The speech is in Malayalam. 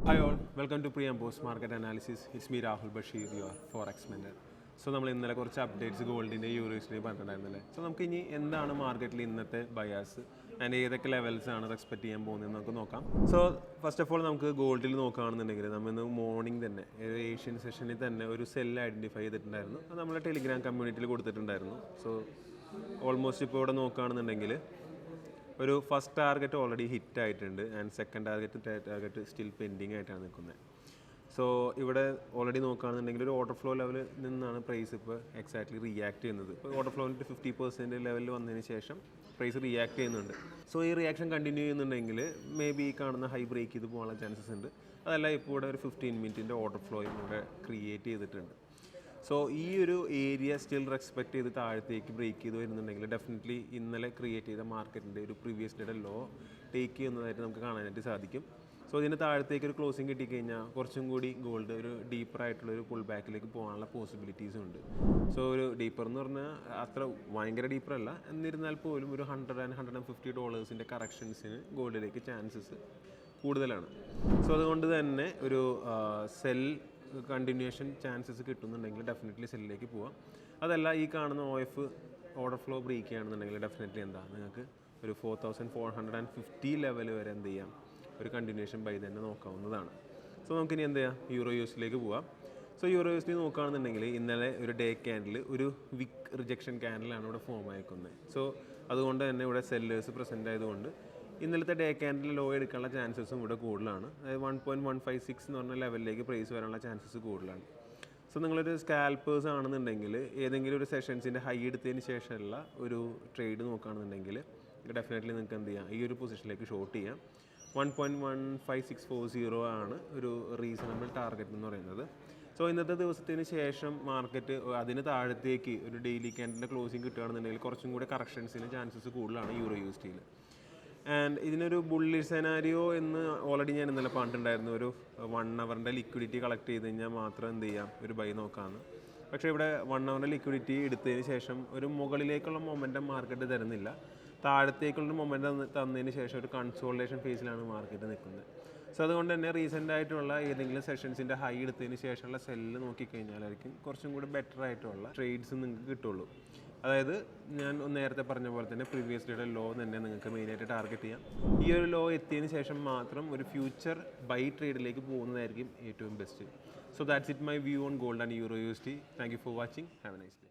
Hi all, welcome to Pre and Post Market Analysis. It's me Rahul Bashir, your Forex Mentor. So നമ്മൾ ഇന്നലെ കുറച്ച് അപ്ഡേറ്റ്സ് ഗോൾഡിൻ്റെ യൂറോസിൻ്റെയും പറഞ്ഞിട്ടുണ്ടായിരുന്നില്ലേ. സോ നമുക്ക് ഇനി എന്താണ് മാർക്കറ്റിൽ ഇന്നത്തെ ബയാസ് ആൻഡ് ഏതൊക്കെ ലെവൽസ് ആണ് എക്സ്പെക്ട് ചെയ്യാൻ പോകുന്നതെന്ന് നമുക്ക് നോക്കാം. സോ ഫസ്റ്റ് ഓഫ് ഓൾ നമുക്ക് ഗോൾഡിൽ നോക്കുകയാണെന്നുണ്ടെങ്കിൽ നമ്മൾ ഇന്ന് മോർണിംഗ് തന്നെ ഏഷ്യൻ സെഷനിൽ തന്നെ ഒരു സെല്ല് ഐഡൻറ്റിഫൈ ചെയ്തിട്ടുണ്ടായിരുന്നു. അത് നമ്മുടെ ടെലിഗ്രാം കമ്മ്യൂണിറ്റിയിൽ കൊടുത്തിട്ടുണ്ടായിരുന്നു. സോ ഓൾമോസ്റ്റ് ഇപ്പോൾ ഇവിടെ നോക്കുകയാണെന്നുണ്ടെങ്കിൽ ഒരു ഫസ്റ്റ് ടാർഗറ്റ് ഓൾറെഡി ഹിറ്റ് ആയിട്ടുണ്ട് and second target still pending ആയിട്ടാണ് നിൽക്കുന്നത്. സോ ഇവിടെ ഓൾറെഡി നോക്കുകയാണെന്നുണ്ടെങ്കിൽ ഒരു ഓർഡർ ഫ്ലോ ലെവലിൽ നിന്നാണ് പ്രൈസ് ഇപ്പോൾ എക്സാക്ട്ലി റിയാക്ട് ചെയ്യുന്നത്. ഇപ്പോൾ ഓർഡർ ഫ്ലോൻ്റെ 50% ലെവലിൽ വന്നതിന് ശേഷം പ്രൈസ് റിയാക്ട് ചെയ്യുന്നുണ്ട്. സോ ഈ റിയാക്ഷൻ കണ്ടിന്യൂ ചെയ്യുന്നുണ്ടെങ്കിൽ മേ ബി ഈ കാണുന്ന ഹൈ ബ്രേക്ക് ചെയ്ത് പോകാനുള്ള ചാൻസസ് ഉണ്ട്. അതല്ല ഇപ്പോൾ ഇവിടെ ഒരു 15 മിനിറ്റിൻ്റെ ഓർഡർ ഫ്ലോയും ഇവിടെ ക്രിയേറ്റ് ചെയ്തിട്ടുണ്ട്. സോ ഈ ഒരു ഏരിയ സ്റ്റിൽ റെസ്പെക്ട് ചെയ്ത് താഴത്തേക്ക് ബ്രേക്ക് ചെയ്ത് വരുന്നുണ്ടെങ്കിൽ ഡെഫിനറ്റ്ലി ഇന്നലെ ക്രിയേറ്റ് ചെയ്ത മാർക്കറ്റിൻ്റെ ഒരു പ്രീവിയസ് ഡേയുടെ ലോ ടേക്ക് ചെയ്യുന്നതായിട്ട് നമുക്ക് കാണാനായിട്ട് സാധിക്കും. സോ ഇതിന് താഴത്തേക്ക് ഒരു ക്ലോസിങ് കിട്ടിക്കഴിഞ്ഞാൽ കുറച്ചും കൂടി ഗോൾഡ് ഒരു ഡീപ്പറായിട്ടുള്ളൊരു പുൾ ബാക്കിലേക്ക് പോകാനുള്ള പോസിബിലിറ്റീസും ഉണ്ട്. സോ ഒരു ഡീപ്പർ എന്ന് പറഞ്ഞാൽ അത്ര ഭയങ്കര ഡീപ്പറല്ല, എന്നിരുന്നാൽ പോലും ഒരു $100-150 കറക്ഷൻസിന് ഗോൾഡിലേക്ക് ചാൻസസ് കൂടുതലാണ്. സോ അതുകൊണ്ട് തന്നെ ഒരു സെൽ കണ്ടിന്യൂഷൻ ചാൻസസ് കിട്ടുന്നുണ്ടെങ്കിൽ ഡെഫിനറ്റ്ലി സെല്ലിലേക്ക് പോവാം. അതല്ല ഈ കാണുന്ന OF ഓർഡർ ഫ്ലോ ബ്രേക്ക് ചെയ്യുകയാണെന്നുണ്ടെങ്കിൽ ഡെഫിനറ്റ്ലി എന്താ നിങ്ങൾക്ക് ഒരു 4450 ലെവൽ വരെ എന്ത് ചെയ്യാം, ഒരു കണ്ടിന്യൂഷൻ ബൈ തന്നെ നോക്കാവുന്നതാണ്. സോ നമുക്കിനി എന്ത് ചെയ്യാം, യൂറോ യൂസിലേക്ക് പോവാം. സോ യൂറോ യൂസിൽ നോക്കുകയാണെന്നുണ്ടെങ്കിൽ ഇന്നലെ ഒരു ഡേ ക്യാൻഡിൽ ഒരു വിക്ക് റിജക്ഷൻ ക്യാൻഡിലാണ് ഇവിടെ ഫോം ആയിക്കുന്നത്. സോ അതുകൊണ്ട് തന്നെ ഇവിടെ സെല്ലേഴ്സ് പ്രസൻ്റ് ആയതുകൊണ്ട് ഇന്നലത്തെ ഡേ ക്യാൻഡിൽ ലോ എടുക്കാനുള്ള ചാൻസസും ഇവിടെ കൂടുതലാണ്. അതായത് 1.156 എന്ന് പറഞ്ഞ ലെവലിലേക്ക് പ്രൈസ് വരാനുള്ള ചാൻസസ് കൂടുതലാണ്. സോ നിങ്ങളൊരു സ്കാൽപ്പേഴ്സ് ആണെന്നുണ്ടെങ്കിൽ ഏതെങ്കിലും ഒരു സെഷൻസിൻ്റെ ഹൈ എടുത്തതിന് ശേഷമുള്ള ഒരു ട്രേഡ് നോക്കുകയാണെന്നുണ്ടെങ്കിൽ ഡെഫിനറ്റ്ലി നിങ്ങൾക്ക് എന്ത് ചെയ്യാം, ഈ ഒരു പൊസിഷനിലേക്ക് ഷോർട്ട് ചെയ്യാം. 1.15640 ആണ് ഒരു റീസണബിൾ ടാർഗറ്റ് എന്ന് പറയുന്നത്. സോ ഇന്നത്തെ ദിവസത്തിന് ശേഷം മാർക്കറ്റ് അതിന് താഴത്തേക്ക് ഒരു ഡെയിലി ക്യാൻഡിൻ്റെ ക്ലോസിങ് കിട്ടുകയാണെന്നുണ്ടെങ്കിൽ കുറച്ചും കൂടി കറക്ഷൻസിന് ചാൻസസ് കൂടുതലാണ് യൂറോ USDയിൽ. ആൻഡ് ഇതിനൊരു ബുള്ളിഷ് സെനാരിയോ എന്ന് ഓൾറെഡി ഞാൻ ഇന്നലെ പറഞ്ഞിട്ടുണ്ടായിരുന്നു. ഒരു 1 അവറിൻ്റെ ലിക്വിഡിറ്റി കളക്ട് ചെയ്ത് കഴിഞ്ഞാൽ മാത്രം എന്ത് ചെയ്യാം, ഒരു ബൈ നോക്കാമെന്ന്. പക്ഷേ ഇവിടെ 1 അവറിൻ്റെ ലിക്വിഡിറ്റി എടുത്തതിന് ശേഷം ഒരു മുകളിലേക്കുള്ള മൊമെൻറ്റം മാർക്കറ്റ് തരുന്നില്ല. താഴത്തേക്കുള്ള മൊമെൻറ്റം തന്നതിന് ശേഷം ഒരു കൺസോൾട്ടേഷൻ ഫേസിലാണ് മാർക്കറ്റ് നിൽക്കുന്നത്. സോ അതുകൊണ്ട് തന്നെ റീസെൻ്റ് ആയിട്ടുള്ള ഏതെങ്കിലും സെഷൻസിൻ്റെ ഹൈ എടുത്തതിന് ശേഷമുള്ള സെല്ല് നോക്കിക്കഴിഞ്ഞാലായിരിക്കും കുറച്ചും കൂടി ബെറ്റർ ആയിട്ടുള്ള ട്രേഡ്സ് നിങ്ങൾക്ക് കിട്ടുള്ളൂ. അതായത് ഞാൻ നേരത്തെ പറഞ്ഞ പോലെ തന്നെ പ്രീവിയസ് ഡേയുടെ ലോ തന്നെ നിങ്ങൾക്ക് മെയിനായിട്ട് ടാർഗറ്റ് ചെയ്യാം. ഈ ഒരു ലോ എത്തിയതിന് ശേഷം മാത്രം ഒരു ഫ്യൂച്ചർ ബൈ ട്രേഡിലേക്ക് പോകുന്നതായിരിക്കും ഏറ്റവും best. So that's it my view on gold and euro USD. Thank you for watching. Have A nice day.